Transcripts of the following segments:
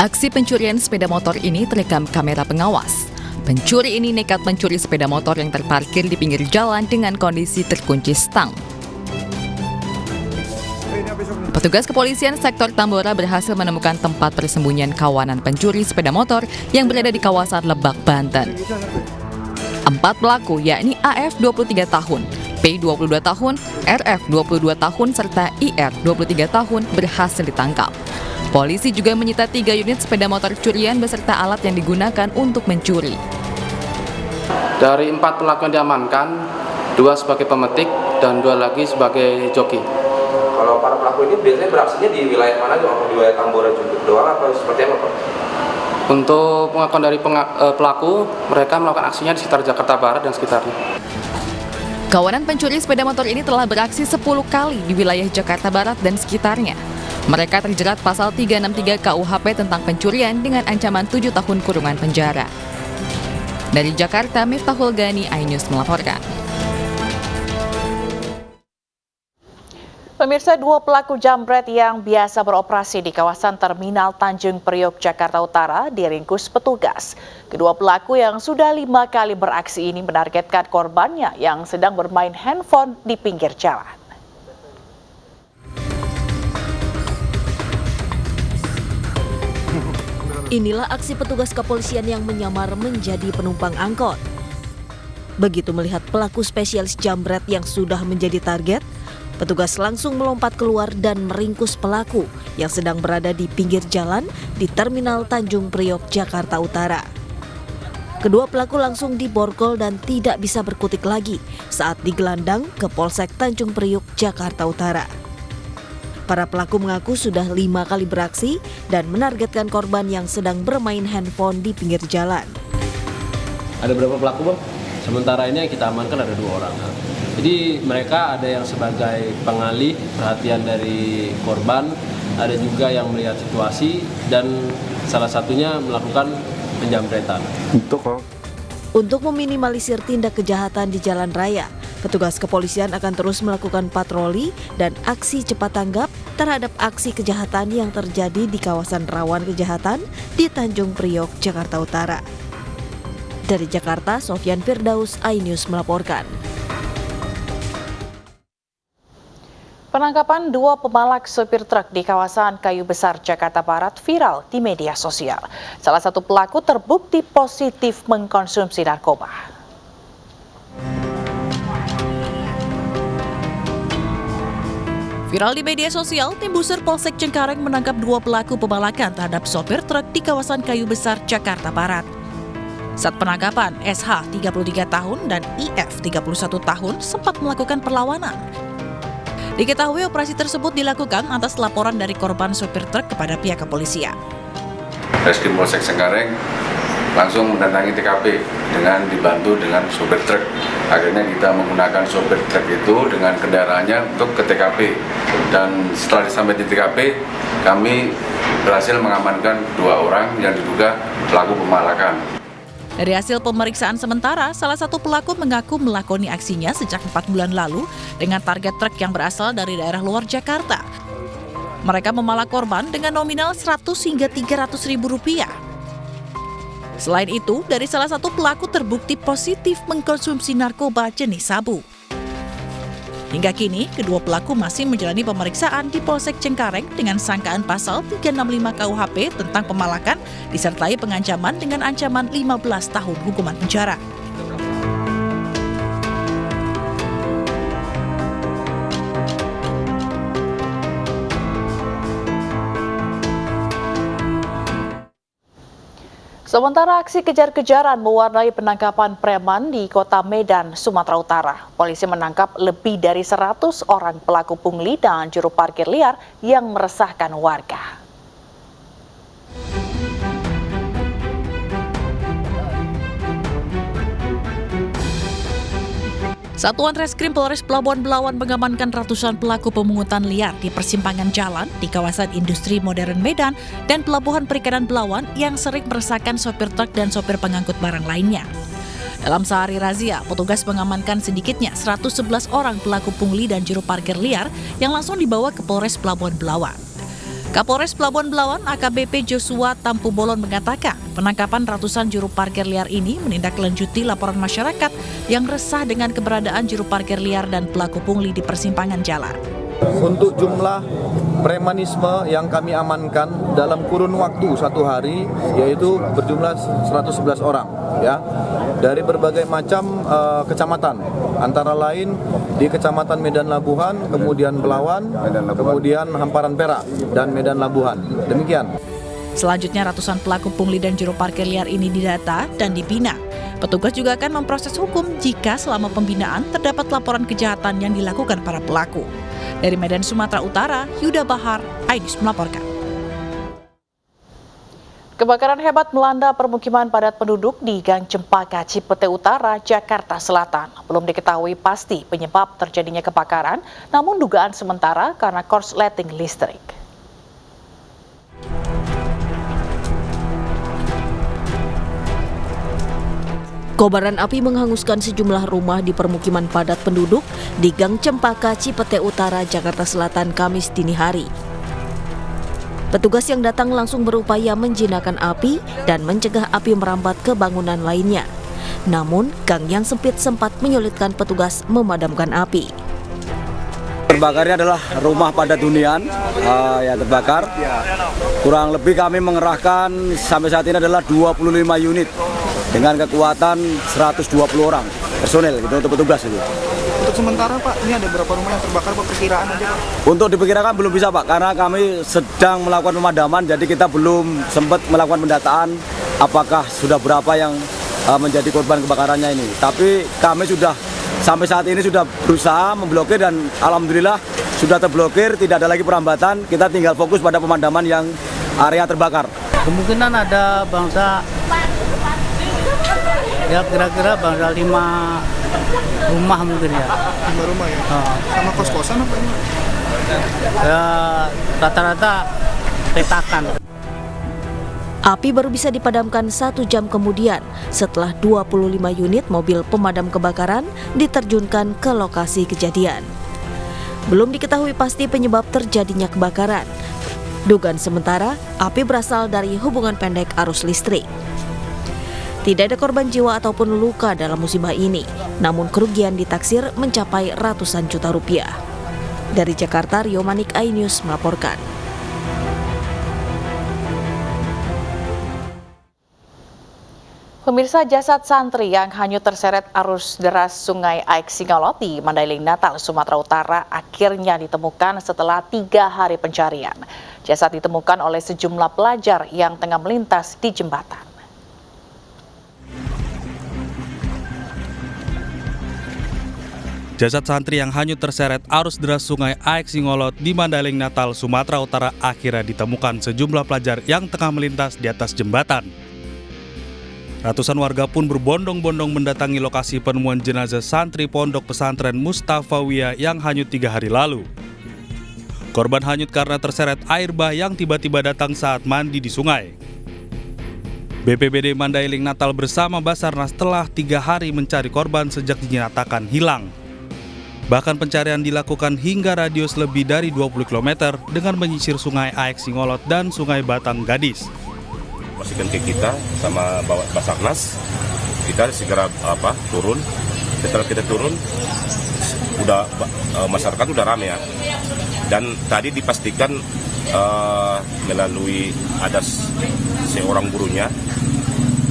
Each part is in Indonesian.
Aksi pencurian sepeda motor ini terekam kamera pengawas. Pencuri ini nekat mencuri sepeda motor yang terparkir di pinggir jalan dengan kondisi terkunci stang. Petugas kepolisian sektor Tambora berhasil menemukan tempat persembunyian kawanan pencuri sepeda motor yang berada di kawasan Lebak, Banten. 4 pelaku yakni AF 23 tahun, P 22 tahun, RF 22 tahun, serta IR 23 tahun berhasil ditangkap. Polisi juga menyita 3 unit sepeda motor curian beserta alat yang digunakan untuk mencuri. Dari 4 pelaku yang diamankan, 2 sebagai pemetik dan 2 lagi sebagai joki. Kalau para pelaku ini biasanya beraksinya di wilayah mana? Di wilayah Tambora juga doang atau seperti apa, Pak? Untuk pengakuan dari pelaku, mereka melakukan aksinya di sekitar Jakarta Barat dan sekitarnya. Kawanan pencuri sepeda motor ini telah beraksi 10 kali di wilayah Jakarta Barat dan sekitarnya. Mereka terjerat pasal 363 KUHP tentang pencurian dengan ancaman 7 tahun kurungan penjara. Dari Jakarta, Miftahul Gani, iNews melaporkan. Pemirsa, 2 pelaku jambret yang biasa beroperasi di kawasan Terminal Tanjung Priok, Jakarta Utara diringkus petugas. Kedua pelaku yang sudah 5 kali beraksi ini menargetkan korbannya yang sedang bermain handphone di pinggir jalan. Inilah aksi petugas kepolisian yang menyamar menjadi penumpang angkot. Begitu melihat pelaku spesialis jambret yang sudah menjadi target, petugas langsung melompat keluar dan meringkus pelaku yang sedang berada di pinggir jalan di Terminal Tanjung Priok, Jakarta Utara. Kedua pelaku langsung diborgol dan tidak bisa berkutik lagi saat digelandang ke Polsek Tanjung Priok, Jakarta Utara. Para pelaku mengaku sudah 5 kali beraksi dan menargetkan korban yang sedang bermain handphone di pinggir jalan. Ada berapa pelaku, Bang? Sementara ini yang kita amankan ada 2 orang. Jadi mereka ada yang sebagai pengalih perhatian dari korban, ada juga yang melihat situasi dan salah satunya melakukan penjambretan. Untuk meminimalisir tindak kejahatan di jalan raya, petugas kepolisian akan terus melakukan patroli dan aksi cepat tanggap terhadap aksi kejahatan yang terjadi di kawasan rawan kejahatan di Tanjung Priok, Jakarta Utara. Dari Jakarta, Sofyan Firdaus, iNews melaporkan. Penangkapan 2 pemalak sopir truk di kawasan Kayu Besar, Jakarta Barat viral di media sosial. Salah satu pelaku terbukti positif mengkonsumsi narkoba. Viral di media sosial, tim Buser Polsek Cengkareng menangkap 2 pelaku pemalakan terhadap sopir truk di kawasan Kayu Besar, Jakarta Barat. Saat penangkapan, SH 33 tahun dan IF 31 tahun sempat melakukan perlawanan. Diketahui operasi tersebut dilakukan atas laporan dari korban sopir truk kepada pihak kepolisian. Reskrim Polsek Cengkareng langsung mendatangi TKP dengan dibantu dengan sopir truk. Akhirnya kita menggunakan sopir truk itu dengan kendaraannya untuk ke TKP. Dan setelah sampai di TKP, kami berhasil mengamankan 2 orang yang diduga pelaku pemalakan. Dari hasil pemeriksaan sementara, salah satu pelaku mengaku melakoni aksinya sejak 4 bulan lalu dengan target truk yang berasal dari daerah luar Jakarta. Mereka memalak korban dengan nominal 100 hingga 300 ribu rupiah. Selain itu, dari salah satu pelaku terbukti positif mengkonsumsi narkoba jenis sabu. Hingga kini, kedua pelaku masih menjalani pemeriksaan di Polsek Cengkareng dengan sangkaan pasal 365 KUHP tentang pemalakan disertai pengancaman dengan ancaman 15 tahun hukuman penjara. Sementara aksi kejar-kejaran mewarnai penangkapan preman di kota Medan, Sumatera Utara. Polisi menangkap lebih dari 100 orang pelaku pungli dan juru parkir liar yang meresahkan warga. Satuan Reskrim Polres Pelabuhan Belawan mengamankan ratusan pelaku pemungutan liar di persimpangan jalan di kawasan industri modern Medan dan Pelabuhan Perikanan Belawan yang sering meresahkan sopir truk dan sopir pengangkut barang lainnya. Dalam sehari razia, petugas mengamankan sedikitnya 111 orang pelaku pungli dan juru parkir liar yang langsung dibawa ke Polres Pelabuhan Belawan. Kapolres Pelabuhan Belawan AKBP Joshua Tampubolon mengatakan penangkapan ratusan juru parkir liar ini menindaklanjuti laporan masyarakat yang resah dengan keberadaan juru parkir liar dan pelaku pungli di persimpangan jalan. Untuk jumlah premanisme yang kami amankan dalam kurun waktu 1 hari yaitu berjumlah 111 orang ya dari berbagai macam kecamatan, antara lain di Kecamatan Medan Labuhan, kemudian Belawan, kemudian Hamparan Perak dan Medan Labuhan. Demikian. Selanjutnya ratusan pelaku pungli dan juru parkir liar ini didata dan dibina. Petugas juga akan memproses hukum jika selama pembinaan terdapat laporan kejahatan yang dilakukan para pelaku. Dari Medan, Sumatera Utara, Yuda Bahar, iNews melaporkan. Kebakaran hebat melanda permukiman padat penduduk di Gang Cempaka, Cipete Utara, Jakarta Selatan. Belum diketahui pasti penyebab terjadinya kebakaran, namun dugaan sementara karena korsleting listrik. Kobaran api menghanguskan sejumlah rumah di permukiman padat penduduk di Gang Cempaka, Cipete Utara, Jakarta Selatan, Kamis dini hari. Petugas yang datang langsung berupaya menjinakkan api dan mencegah api merambat ke bangunan lainnya. Namun, gang yang sempit sempat menyulitkan petugas memadamkan api. Terbakarnya adalah rumah padat hunian yang terbakar. Kurang lebih kami mengerahkan sampai saat ini adalah 25 unit dengan kekuatan 120 orang personel gitu untuk petugas itu. Untuk sementara Pak, ini ada berapa rumah yang terbakar Pak, perkiraan aja Pak? Untuk diperkirakan belum bisa Pak, karena kami sedang melakukan pemadaman, jadi kita belum sempat melakukan pendataan apakah sudah berapa yang menjadi korban kebakarannya ini. Tapi kami sudah sampai saat ini sudah berusaha memblokir dan alhamdulillah sudah terblokir, tidak ada lagi perambatan. Kita tinggal fokus pada pemadaman yang area terbakar. Kemungkinan ada bangsa ya kira-kira bangsa 5 rumah mungkin ya. 5 rumah ya? Sama kos-kosan apa ini? Ya rata-rata petakan. Api baru bisa dipadamkan 1 jam kemudian setelah 25 unit mobil pemadam kebakaran diterjunkan ke lokasi kejadian. Belum diketahui pasti penyebab terjadinya kebakaran. Dugaan sementara, api berasal dari hubungan pendek arus listrik. Tidak ada korban jiwa ataupun luka dalam musibah ini, namun kerugian ditaksir mencapai ratusan juta rupiah. Dari Jakarta, Rio Manik, iNews melaporkan. Pemirsa, jasad santri yang hanyut terseret arus deras Sungai Aek Singolot di Mandailing Natal, Sumatera Utara akhirnya ditemukan setelah 3 hari pencarian. Jasad ditemukan oleh sejumlah pelajar yang tengah melintas di jembatan. Jasad santri yang hanyut terseret arus deras Sungai Aek Singolot di Mandailing Natal, Sumatera Utara akhirnya ditemukan sejumlah pelajar yang tengah melintas di atas jembatan. Ratusan warga pun berbondong-bondong mendatangi lokasi penemuan jenazah santri Pondok Pesantren Mustafawiyah yang hanyut 3 hari lalu. Korban hanyut karena terseret air bah yang tiba-tiba datang saat mandi di sungai. BPBD Mandailing Natal bersama Basarnas telah 3 hari mencari korban sejak dinyatakan hilang. Bahkan pencarian dilakukan hingga radius lebih dari 20 km dengan menyisir Sungai Aek Singolot dan Sungai Batang Gadis. Pastikan ke kita sama Basarnas, kita segera turun. Setelah kita turun, udah masyarakat udah ramai ya. Dan tadi dipastikan melalui ada seorang gurunya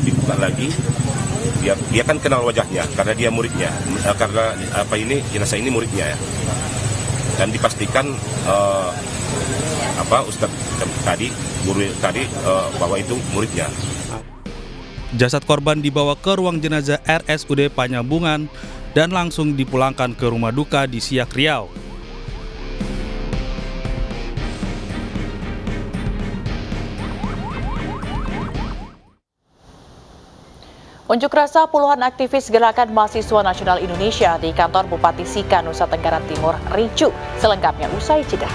dibuka lagi. Dia kan kenal wajahnya karena dia muridnya, karena jenazah ini muridnya ya. Dan dipastikan Ustadz tadi, guru tadi bahwa itu muridnya. Jasad korban dibawa ke ruang jenazah RSUD Panyambungan dan langsung dipulangkan ke rumah duka di Siak, Riau. Unjuk rasa puluhan aktivis Gerakan Mahasiswa Nasional Indonesia di kantor Bupati Sika, Nusa Tenggara Timur ricuh. Selengkapnya usai jeda.